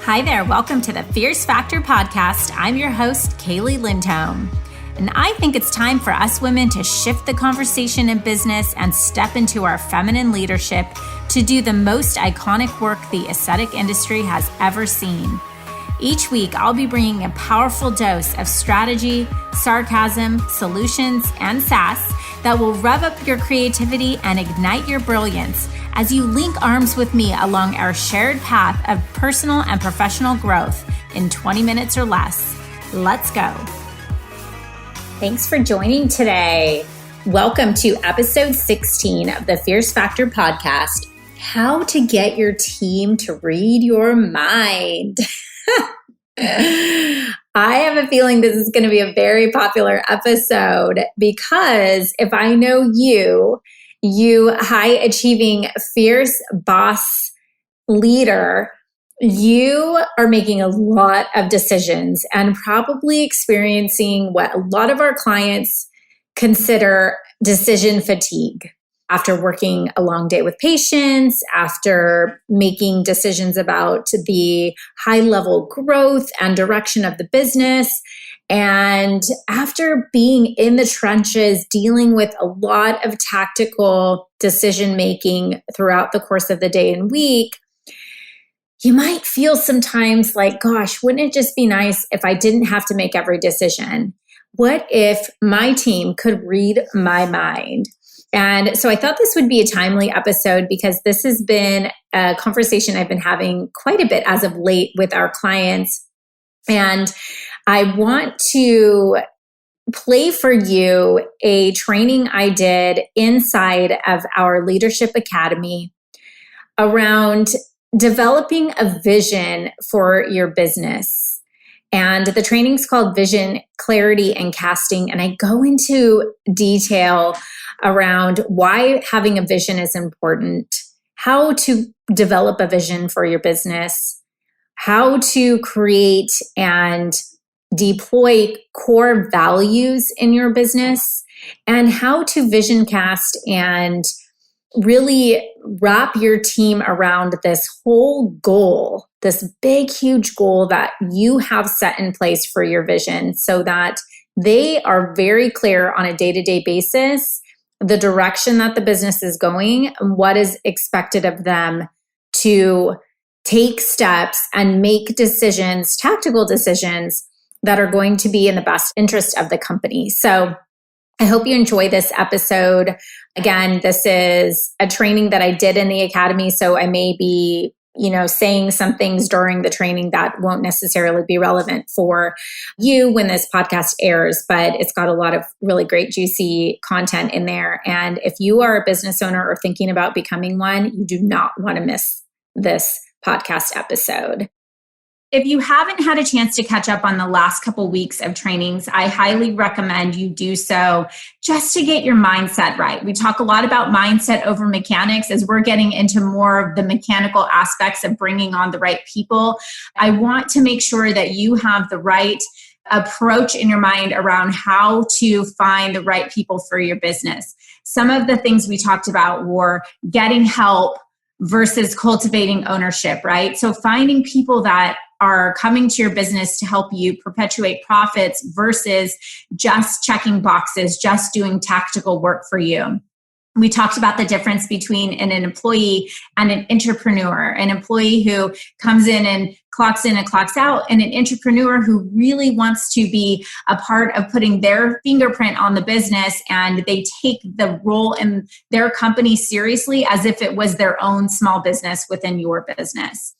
Hi there, welcome to the Fierce Factor podcast. I'm your host, Kaeli Lindholm. And I think it's time for us women to shift the conversation in business and step into our feminine leadership to do the most iconic work the aesthetic industry has ever seen. Each week, I'll be bringing a powerful dose of strategy, sarcasm, solutions, and sass that will rev up your creativity and ignite your brilliance as you link arms with me along our shared path of personal and professional growth in 20 minutes or less. Let's go. Thanks for joining today. Welcome to episode 16 of the Fierce Factor podcast, How to Get Your Team to Read Your Mind. I have a feeling this is going to be a very popular episode because if I know you high achieving, fierce boss leader, you are making a lot of decisions and probably experiencing what a lot of our clients consider decision fatigue. After working a long day with patients, after making decisions about the high level growth and direction of the business, and after being in the trenches, dealing with a lot of tactical decision making throughout the course of the day and week, you might feel sometimes like, gosh, wouldn't it just be nice if I didn't have to make every decision? What if my team could read my mind? And so I thought this would be a timely episode because this has been a conversation I've been having quite a bit as of late with our clients. And I want to play for you a training I did inside of our Leadership Academy around developing a vision for your business. And the training's called Vision, Clarity, and Casting. And I go into detail around why having a vision is important, how to develop a vision for your business, how to create and deploy core values in your business, and how to vision cast and really wrap your team around this whole goal, this big, huge goal that you have set in place for your vision so that they are very clear on a day-to-day basis the direction that the business is going and what is expected of them to take steps and make decisions, tactical decisions that are going to be in the best interest of the company. So I hope you enjoy this episode. Again, this is a training that I did in the academy, so I may be saying some things during the training that won't necessarily be relevant for you when this podcast airs, but it's got a lot of really great, juicy content in there. And if you are a business owner or thinking about becoming one, you do not want to miss this podcast episode. If you haven't had a chance to catch up on the last couple weeks of trainings, I highly recommend you do so just to get your mindset right. We talk a lot about mindset over mechanics as we're getting into more of the mechanical aspects of bringing on the right people. I want to make sure that you have the right approach in your mind around how to find the right people for your business. Some of the things we talked about were getting help versus cultivating ownership, right? So finding people that are coming to your business to help you perpetuate profits versus just checking boxes, just doing tactical work for you. We talked about the difference between an employee and an entrepreneur, an employee who comes in and clocks out, and an entrepreneur who really wants to be a part of putting their fingerprint on the business, and they take the role in their company seriously as if it was their own small business within your business.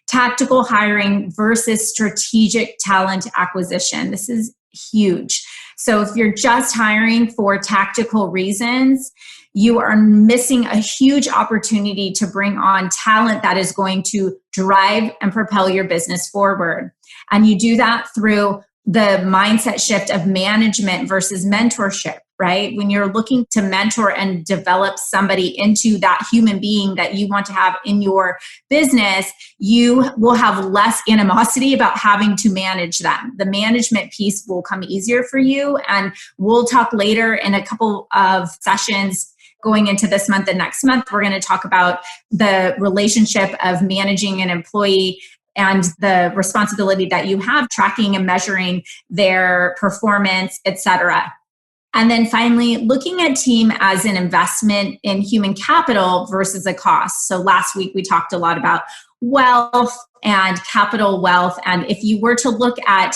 Tactical hiring versus strategic talent acquisition. This is huge. So if you're just hiring for tactical reasons, you are missing a huge opportunity to bring on talent that is going to drive and propel your business forward. And you do that through the mindset shift of management versus mentorship, right? When you're looking to mentor and develop somebody into that human being that you want to have in your business, you will have less animosity about having to manage them. The management piece will come easier for you. And we'll talk later in a couple of sessions going into this month and next month. We're going to talk about the relationship of managing an employee and the responsibility that you have tracking and measuring their performance, etc. And then finally, looking at team as an investment in human capital versus a cost. So last week we talked a lot about wealth and capital wealth. And if you were to look at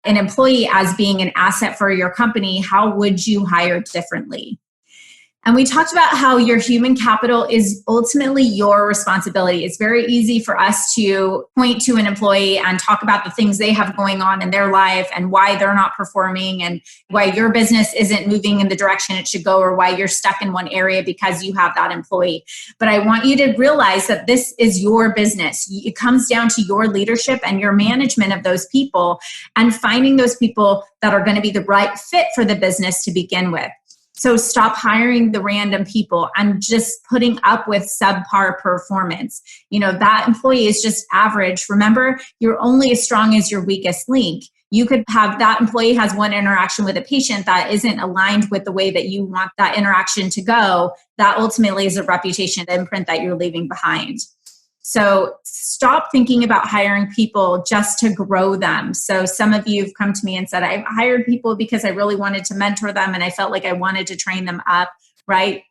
an employee as being an asset for your company, how would you hire differently? And we talked about how your human capital is ultimately your responsibility. It's very easy for us to point to an employee and talk about the things they have going on in their life and why they're not performing and why your business isn't moving in the direction it should go, or why you're stuck in one area because you have that employee. But I want you to realize that this is your business. It comes down to your leadership and your management of those people and finding those people that are going to be the right fit for the business to begin with. So stop hiring the random people and just putting up with subpar performance. That employee is just average. Remember, you're only as strong as your weakest link. You could have that employee has one interaction with a patient that isn't aligned with the way that you want that interaction to go. That ultimately is a reputation imprint that you're leaving behind. So stop thinking about hiring people just to grow them. So some of you have come to me and said, I've hired people because I really wanted to mentor them and I felt like I wanted to train them up, right?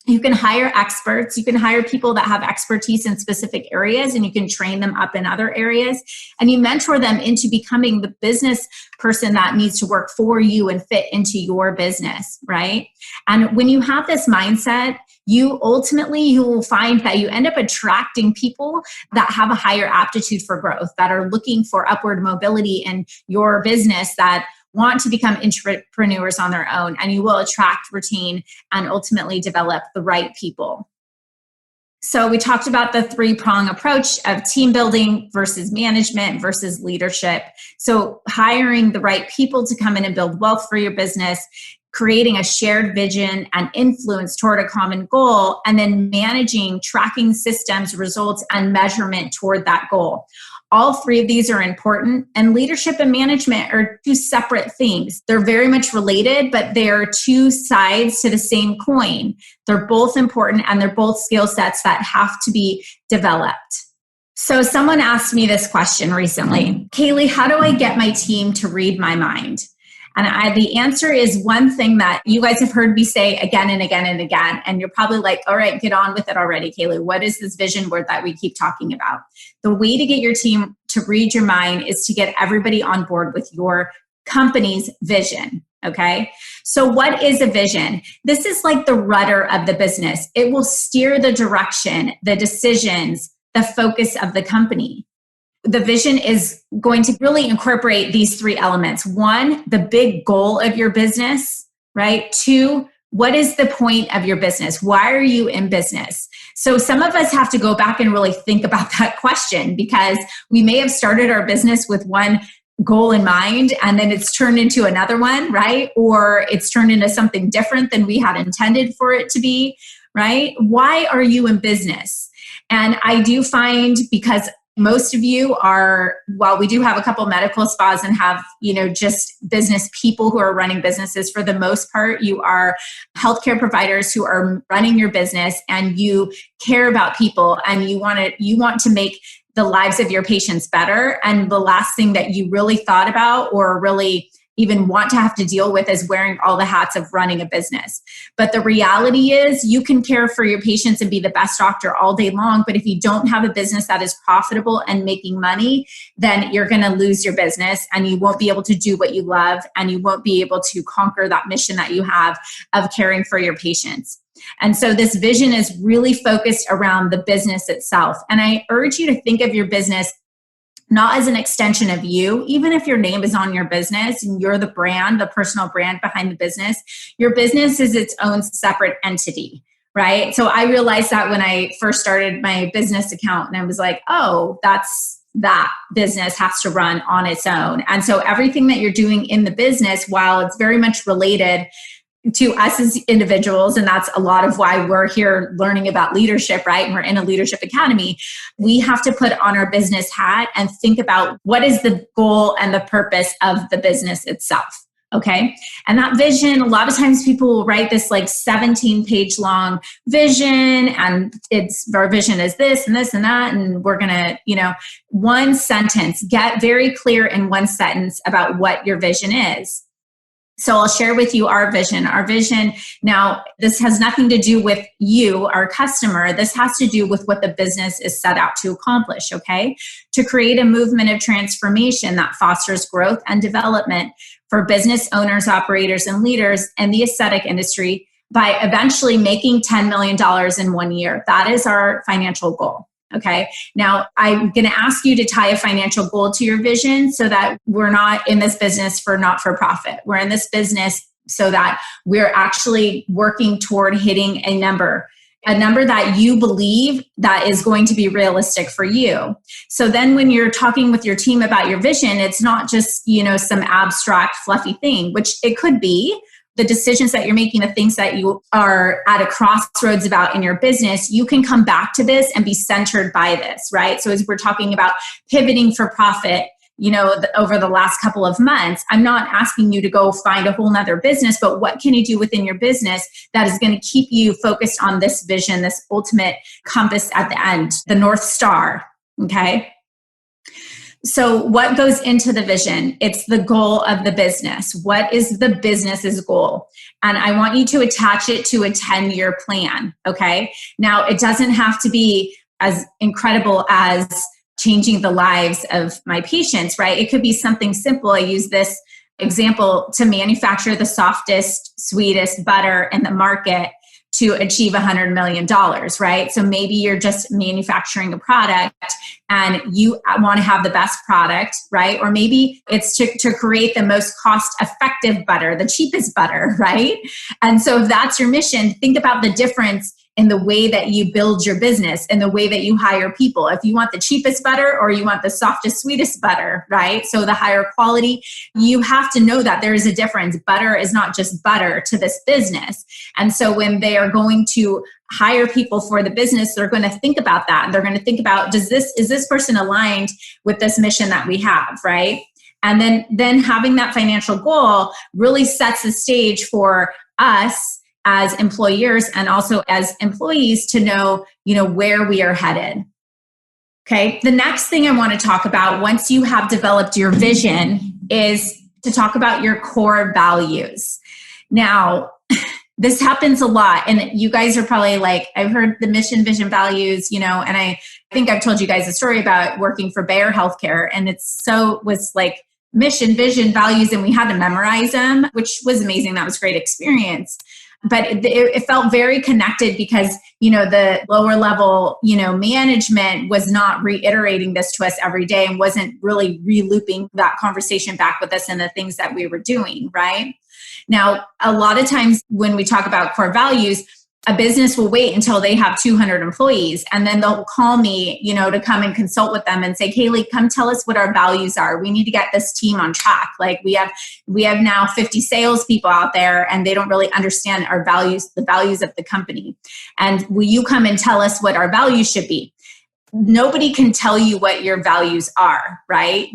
You can hire experts. You can hire people that have expertise in specific areas and you can train them up in other areas. And you mentor them into becoming the business person that needs to work for you and fit into your business, right? And when you have this mindset, you will find that you end up attracting people that have a higher aptitude for growth, that are looking for upward mobility in your business, that want to become entrepreneurs on their own, and you will attract, retain, and ultimately develop the right people. So we talked about the three-prong approach of team building versus management versus leadership. So hiring the right people to come in and build wealth for your business, creating a shared vision and influence toward a common goal, and then managing, tracking systems, results, and measurement toward that goal. All three of these are important, and leadership and management are two separate things. They're very much related, but they are two sides to the same coin. They're both important, and they're both skill sets that have to be developed. So someone asked me this question recently, Kaeli, how do I get my team to read my mind? And the answer is one thing that you guys have heard me say again and again and again. And you're probably like, all right, get on with it already, Kaeli. What is this vision word that we keep talking about? The way to get your team to read your mind is to get everybody on board with your company's vision. Okay. So what is a vision? This is like the rudder of the business. It will steer the direction, the decisions, the focus of the company. The vision is going to really incorporate these three elements. One, the big goal of your business, right? Two, what is the point of your business? Why are you in business? So some of us have to go back and really think about that question, because we may have started our business with one goal in mind and then it's turned into another one, right? Or it's turned into something different than we had intended for it to be, right? Why are you in business? And I do find, because most of you are, while we do have a couple medical spas and have, just business people who are running businesses, for the most part, you are healthcare providers who are running your business and you care about people and you want to make the lives of your patients better. And the last thing that you really thought about or really even want to have to deal with is wearing all the hats of running a business. But the reality is you can care for your patients and be the best doctor all day long. But if you don't have a business that is profitable and making money, then you're going to lose your business and you won't be able to do what you love and you won't be able to conquer that mission that you have of caring for your patients. And so this vision is really focused around the business itself. And I urge you to think of your business not as an extension of you. Even if your name is on your business and you're the brand, the personal brand behind the business, your business is its own separate entity, right? So I realized that when I first started my business account, and I was like, oh, that business has to run on its own. And so everything that you're doing in the business, while it's very much related to us as individuals, and that's a lot of why we're here learning about leadership, right? And we're in a leadership academy. We have to put on our business hat and think about what is the goal and the purpose of the business itself, Okay. And that vision, a lot of times people will write this like 17-page long vision, and our vision is this and this and that. And we're going to, one sentence, get very clear in one sentence about what your vision is. So I'll share with you our vision. Our vision, now, this has nothing to do with you, our customer. This has to do with what the business is set out to accomplish, okay? To create a movement of transformation that fosters growth and development for business owners, operators, and leaders in the aesthetic industry by eventually making $10 million in 1 year. That is our financial goal. Okay. Now, I'm going to ask you to tie a financial goal to your vision so that we're not in this business for not-for-profit. We're in this business so that we're actually working toward hitting a number that you believe that is going to be realistic for you. So then when you're talking with your team about your vision, it's not just, some abstract, fluffy thing, which it could be. The decisions that you're making, the things that you are at a crossroads about in your business, you can come back to this and be centered by this, right? So as we're talking about pivoting for profit, over the last couple of months, I'm not asking you to go find a whole nother business, but what can you do within your business that is going to keep you focused on this vision, this ultimate compass at the end, the North Star, okay? So what goes into the vision? It's the goal of the business. What is the business's goal? And I want you to attach it to a 10-year plan, okay? Now, it doesn't have to be as incredible as changing the lives of my patients, right? It could be something simple. I use this example to manufacture the softest, sweetest butter in the market to achieve $100 million, right? So maybe you're just manufacturing a product and you want to have the best product, right? Or maybe it's to create the most cost-effective butter, the cheapest butter, right? And so if that's your mission, think about the difference in the way that you build your business and the way that you hire people. If you want the cheapest butter or you want the softest, sweetest butter, right? So the higher quality, you have to know that there is a difference. Butter is not just butter to this business. And so when they are going to hire people for the business, they're going to think about that. And they're going to think about, is this person aligned with this mission that we have, right? And then having that financial goal really sets the stage for us as employers and also as employees to know, where we are headed. Okay. The next thing I want to talk about once you have developed your vision is to talk about your core values. Now, this happens a lot. And you guys are probably like, I've heard the mission, vision, values, and I think I've told you guys a story about working for Bayer Healthcare. And was like mission, vision, values, and we had to memorize them, which was amazing. That was a great experience. But it felt very connected because, the lower level, management was not reiterating this to us every day and wasn't really re-looping that conversation back with us and the things that we were doing, right? Now, a lot of times when we talk about core values, a business will wait until they have 200 employees and then they'll call me, to come and consult with them and say, Kaeli, come tell us what our values are. We need to get this team on track. Like we have now 50 salespeople out there and they don't really understand our values, the values of the company. And will you come and tell us what our values should be? Nobody can tell you what your values are, right?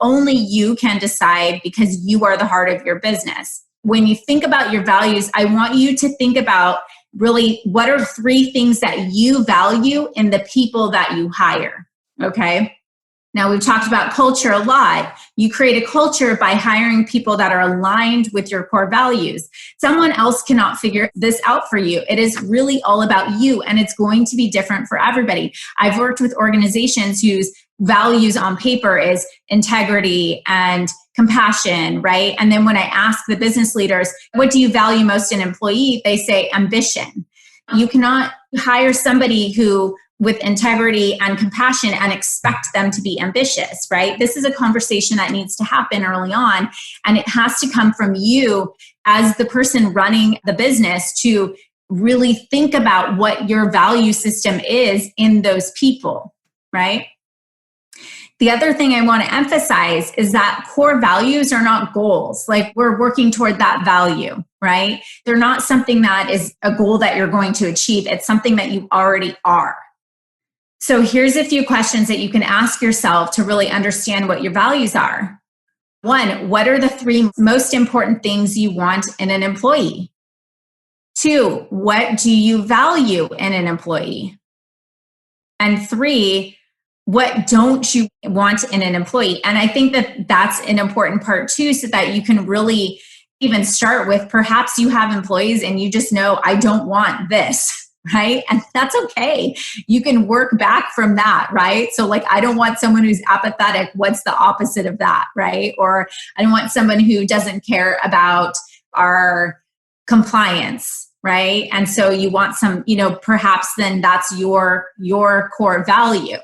Only you can decide because you are the heart of your business. When you think about your values, I want you to think about really, what are 3 things that you value in the people that you hire? Okay. Now, we've talked about culture a lot. You create a culture by hiring people that are aligned with your core values. Someone else cannot figure this out for you. It is really all about you, and it's going to be different for everybody. I've worked with organizations whose values on paper is integrity and compassion, right? And then when I ask the business leaders, what do you value most in an employee? They say ambition. You cannot hire somebody who with integrity and compassion and expect them to be ambitious, right? This is a conversation that needs to happen early on. And it has to come from you as the person running the business to really think about what your value system is in those people, right? The other thing I want to emphasize is that core values are not goals. Like we're working toward that value, right? They're not something that is a goal that you're going to achieve. It's something that you already are. So here's a few questions that you can ask yourself to really understand what your values are. One, what are the three most important things you want in an employee? Two, what do you value in an employee? And three, what don't you want in an employee? And I think that that's an important part too, so that you can really even start with, perhaps you have employees and you just know, I don't want this, right? And that's okay. You can work back from that, right? So like, I don't want someone who's apathetic. What's the opposite of that, right? Or I don't want someone who doesn't care about our compliance, right? And so you want some, perhaps then that's your core value.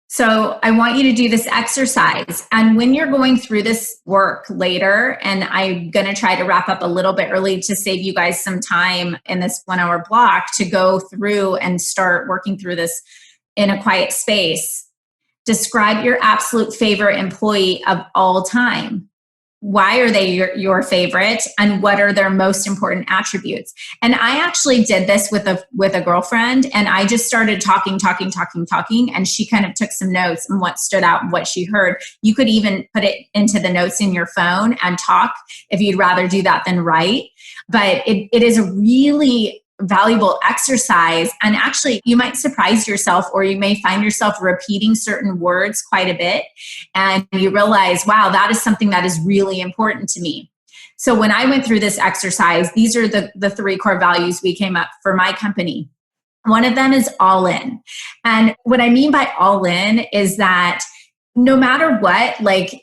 So I want you to do this exercise. And when you're going through this work later, and I'm going to try to wrap up a little bit early to save you guys some time in this 1 hour block to go through and start working through this in a quiet space. Describe your absolute favorite employee of all time. Why are they your favorite, and what are their most important attributes? And I actually did this with a girlfriend, and I just started talking, and she kind of took some notes on what stood out and what she heard. You could even put it into the notes in your phone and talk if you'd rather do that than write. But it is a really valuable exercise, and actually you might surprise yourself, or you may find yourself repeating certain words quite a bit, and you realize, wow, that is something that is really important to me. So when I went through this exercise, these are the three core values we came up for my company. One of them is all in. And what I mean by all in is that no matter what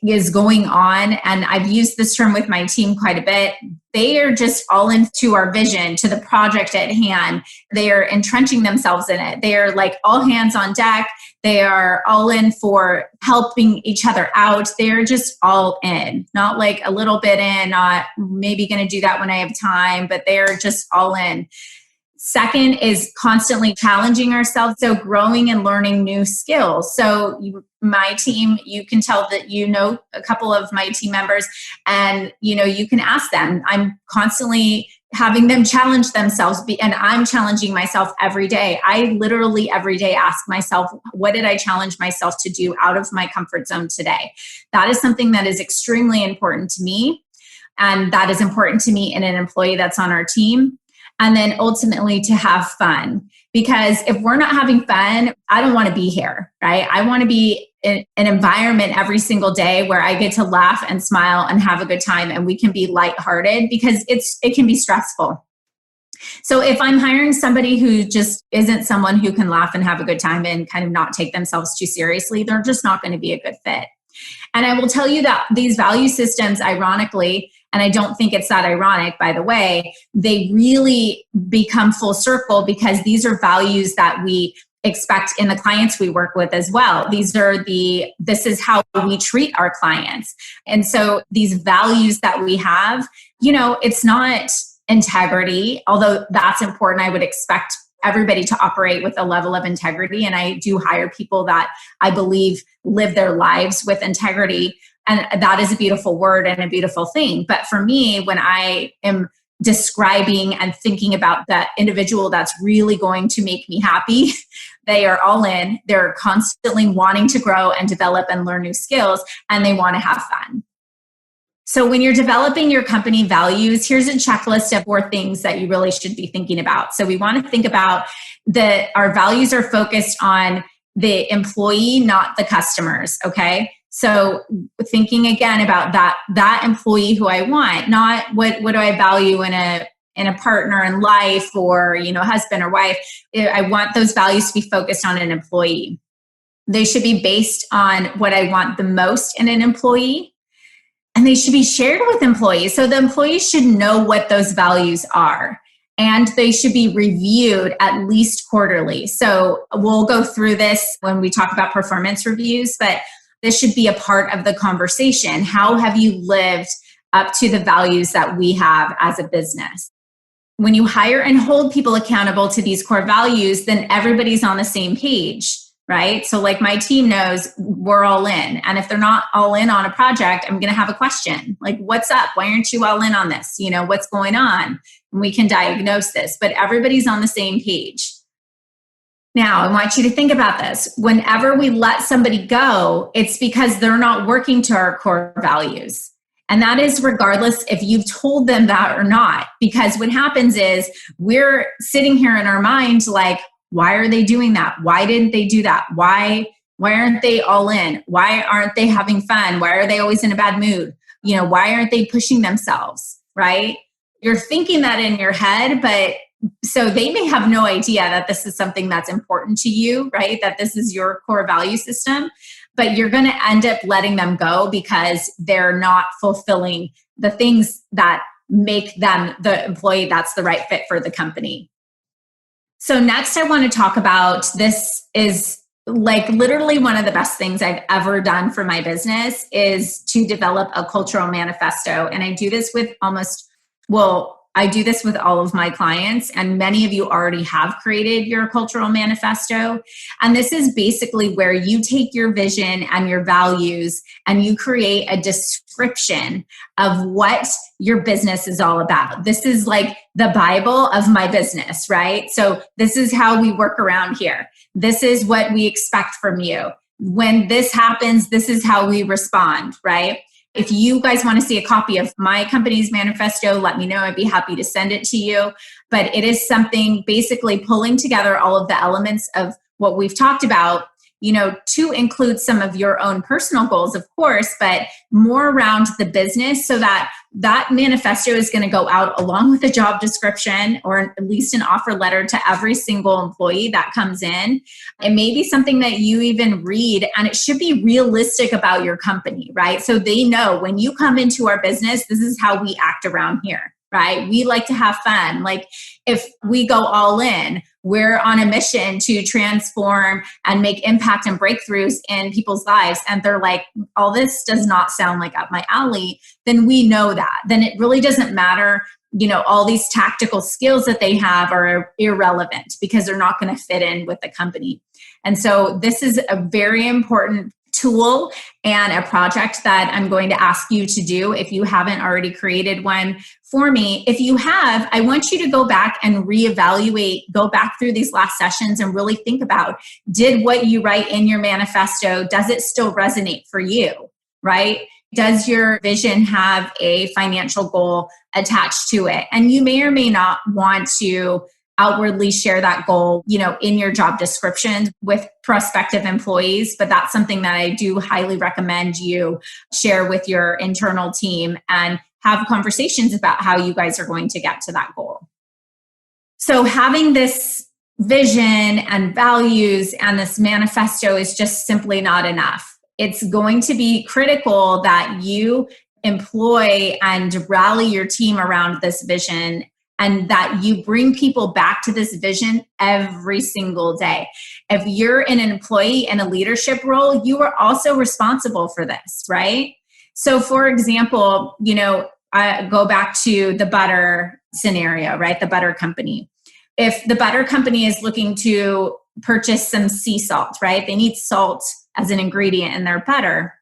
is going on, and I've used this term with my team quite a bit, they are just all into our vision, to the project at hand. They are entrenching themselves in it. They are like all hands on deck. They are all in for helping each other out. They're just all in, not like a little bit in, not maybe going to do that when I have time, but they're just all in. Second is constantly challenging ourselves. So growing and learning new skills. So my team, you can tell that a couple of my team members, and you can ask them. I'm constantly having them challenge themselves, and I'm challenging myself every day. I literally every day ask myself, what did I challenge myself to do out of my comfort zone today? That is something that is extremely important to me. And that is important to me in an employee that's on our team. And then ultimately to have fun. Because if we're not having fun, I don't want to be here, right? I want to be in an environment every single day where I get to laugh and smile and have a good time, and we can be lighthearted, because it can be stressful. So if I'm hiring somebody who just isn't someone who can laugh and have a good time and kind of not take themselves too seriously, they're just not going to be a good fit. And I will tell you that these value systems, ironically, and I don't think it's that ironic, by the way, they really become full circle, because these are values that we expect in the clients we work with as well. This is how we treat our clients. And so these values that we have, it's not integrity, although that's important. I would expect everybody to operate with a level of integrity. And I do hire people that I believe live their lives with integrity. And that is a beautiful word and a beautiful thing. But for me, when I am describing and thinking about that individual that's really going to make me happy, they are all in. They're constantly wanting to grow and develop and learn new skills, and they want to have fun. So when you're developing your company values, here's a checklist of 4 things that you really should be thinking about. So we want to think about that our values are focused on the employee, not the customers, okay? So thinking again about that employee who I want, not what do I value in a partner in life, or husband or wife. I want those values to be focused on an employee. They should be based on what I want the most in an employee, and they should be shared with employees. So the employees should know what those values are, and they should be reviewed at least quarterly. So we'll go through this when we talk about performance reviews, but this should be a part of the conversation. How have you lived up to the values that we have as a business? When you hire and hold people accountable to these core values, then everybody's on the same page, right? So like my team knows we're all in. And if they're not all in on a project, I'm going to have a question. Like, what's up? Why aren't you all in on this? What's going on? And we can diagnose this, but everybody's on the same page. Now, I want you to think about this. Whenever we let somebody go, it's because they're not working to our core values. And that is regardless if you've told them that or not. Because what happens is we're sitting here in our mind like, why are they doing that? Why didn't they do that? Why aren't they all in? Why aren't they having fun? Why are they always in a bad mood? Why aren't they pushing themselves, right? You're thinking that in your head, but so they may have no idea that this is something that's important to you, right? That this is your core value system, but you're going to end up letting them go because they're not fulfilling the things that make them the employee that's the right fit for the company. So next I want to talk about, this is like literally one of the best things I've ever done for my business, is to develop a cultural manifesto. And I do this with I do this with all of my clients, and many of you already have created your cultural manifesto. And this is basically where you take your vision and your values and you create a description of what your business is all about. This is like the Bible of my business, right? So this is how we work around here. This is what we expect from you. When this happens, this is how we respond, right? If you guys want to see a copy of my company's manifesto, let me know. I'd be happy to send it to you. But it is something basically pulling together all of the elements of what we've talked about, to include some of your own personal goals, of course, but more around the business, so that that manifesto is going to go out along with a job description, or at least an offer letter, to every single employee that comes in. It may be something that you even read, and it should be realistic about your company, right? So they know when you come into our business, this is how we act around here, right? We like to have fun. Like if we go all in, we're on a mission to transform and make impact and breakthroughs in people's lives, and they're like, all this does not sound like up my alley, then we know that. Then it really doesn't matter, all these tactical skills that they have are irrelevant because they're not going to fit in with the company. And so this is a very important tool and a project that I'm going to ask you to do if you haven't already created one for me. If you have, I want you to go back and reevaluate, go back through these last sessions and really think about, did what you write in your manifesto, does it still resonate for you, right? Does your vision have a financial goal attached to it? And you may or may not want to outwardly share that goal, in your job description with prospective employees, but that's something that I do highly recommend you share with your internal team and have conversations about how you guys are going to get to that goal. So having this vision and values and this manifesto is just simply not enough. It's going to be critical that you employ and rally your team around this vision, and that you bring people back to this vision every single day. If you're an employee in a leadership role, you are also responsible for this, right? So for example, I go back to the butter scenario, right? The butter company. If the butter company is looking to purchase some sea salt, right? They need salt as an ingredient in their butter.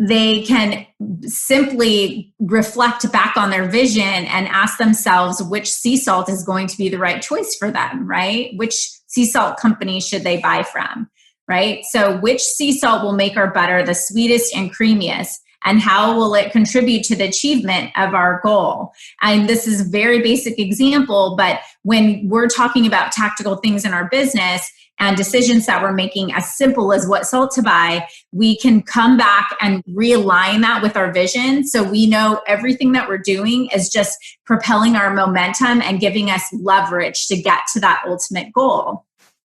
They can simply reflect back on their vision and ask themselves which sea salt is going to be the right choice for them, right? Which sea salt company should they buy from, right? So which sea salt will make our butter the sweetest and creamiest, and how will it contribute to the achievement of our goal? And this is a very basic example, but when we're talking about tactical things in our business and decisions that we're making as simple as what salt to buy, we can come back and realign that with our vision. So we know everything that we're doing is just propelling our momentum and giving us leverage to get to that ultimate goal.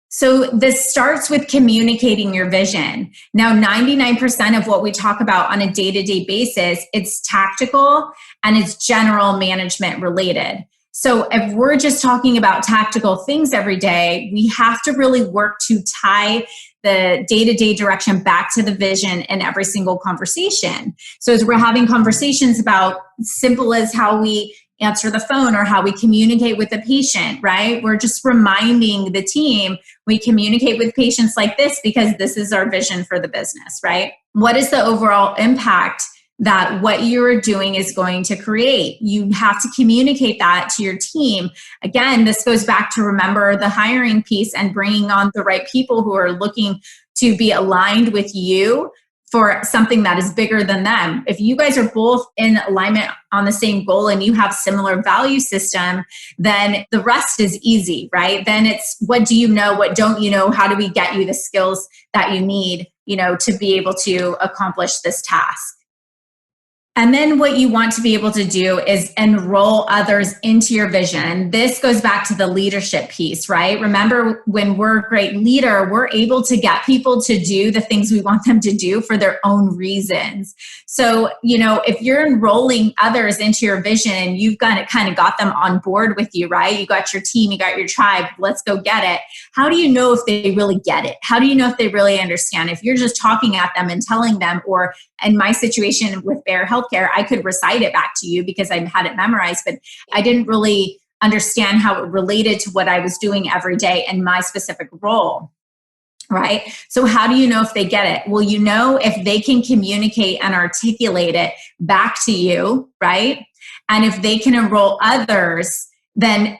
So this starts with communicating your vision. Now, 99% of what we talk about on a day-to-day basis, it's tactical and it's general management related. So if we're just talking about tactical things every day, we have to really work to tie the day-to-day direction back to the vision in every single conversation. So as we're having conversations about simple as how we answer the phone or how we communicate with the patient, right? We're just reminding the team we communicate with patients like this because this is our vision for the business, right? What is the overall impact that what you're doing is going to create. You have to communicate that to your team. Again, this goes back to remember the hiring piece and bringing on the right people who are looking to be aligned with you for something that is bigger than them. If you guys are both in alignment on the same goal and you have similar value system, then the rest is easy, right? Then it's what do you know? What don't you know? How do we get you the skills that you need, to be able to accomplish this task? And then what you want to be able to do is enroll others into your vision. This goes back to the leadership piece, right? Remember, when we're a great leader, we're able to get people to do the things we want them to do for their own reasons. So, if you're enrolling others into your vision and you've kind of got them on board with you, right? You got your team, you got your tribe, let's go get it. How do you know if they really get it? How do you know if they really understand? If you're just talking at them and telling them, or in my situation with Bear Healthcare, I could recite it back to you because I had it memorized, but I didn't really understand how it related to what I was doing every day in my specific role, right? So how do you know if they get it? Well, if they can communicate and articulate it back to you, right? And if they can enroll others, then,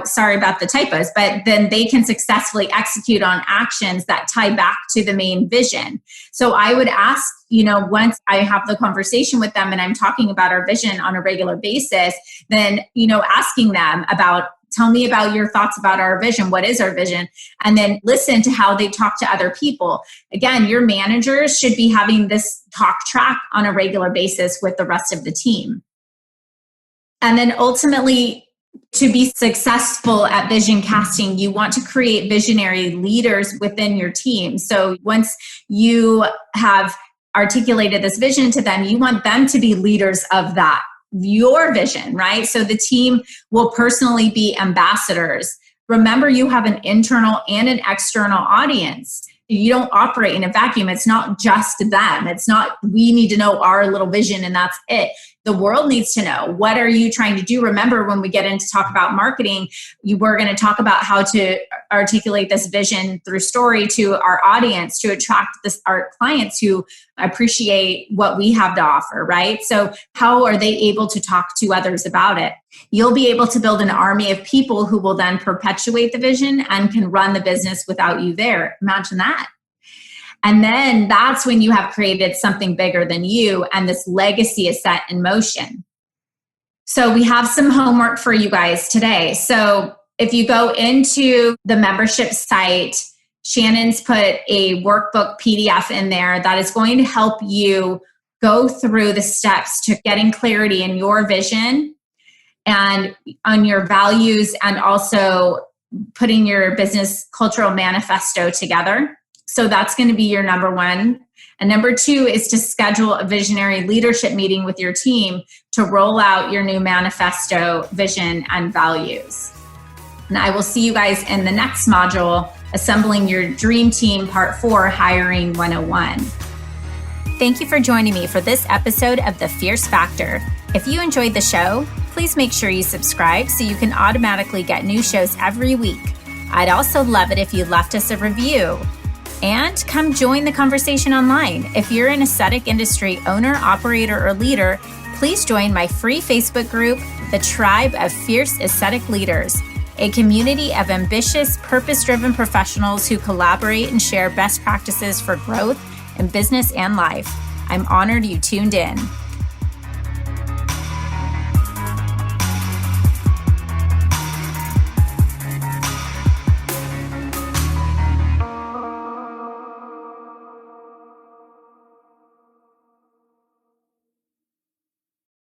sorry about the typos, but then they can successfully execute on actions that tie back to the main vision. So I would ask, once I have the conversation with them and I'm talking about our vision on a regular basis, then, asking them about, tell me about your thoughts about our vision. What is our vision? And then listen to how they talk to other people. Again, your managers should be having this talk track on a regular basis with the rest of the team. And then ultimately, to be successful at vision casting, you want to create visionary leaders within your team. So once you have articulated this vision to them, you want them to be leaders of that, your vision, right? So the team will personally be ambassadors. Remember, you have an internal and an external audience. You don't operate in a vacuum. It's not just them. It's not, we need to know our little vision and that's it. The world needs to know, what are you trying to do? Remember, when we get into talk about marketing, we're going to talk about how to articulate this vision through story to our audience to attract our clients who appreciate what we have to offer, right? So how are they able to talk to others about it? You'll be able to build an army of people who will then perpetuate the vision and can run the business without you there. Imagine that. And then that's when you have created something bigger than you and this legacy is set in motion. So we have some homework for you guys today. So if you go into the membership site, Shannon's put a workbook PDF in there that is going to help you go through the steps to getting clarity in your vision and on your values, and also putting your business cultural manifesto together. So that's going to be your number one. And number two is to schedule a visionary leadership meeting with your team to roll out your new manifesto, vision, and values. And I will see you guys in the next module, Assembling Your Dream Team, Part 4, Hiring 101. Thank you for joining me for this episode of The Fierce Factor. If you enjoyed the show, please make sure you subscribe so you can automatically get new shows every week. I'd also love it if you left us a review. And come join the conversation online. If you're an aesthetic industry owner, operator, or leader, please join my free Facebook group, The Tribe of Fierce Aesthetic Leaders, a community of ambitious, purpose-driven professionals who collaborate and share best practices for growth in business and life. I'm honored you tuned in.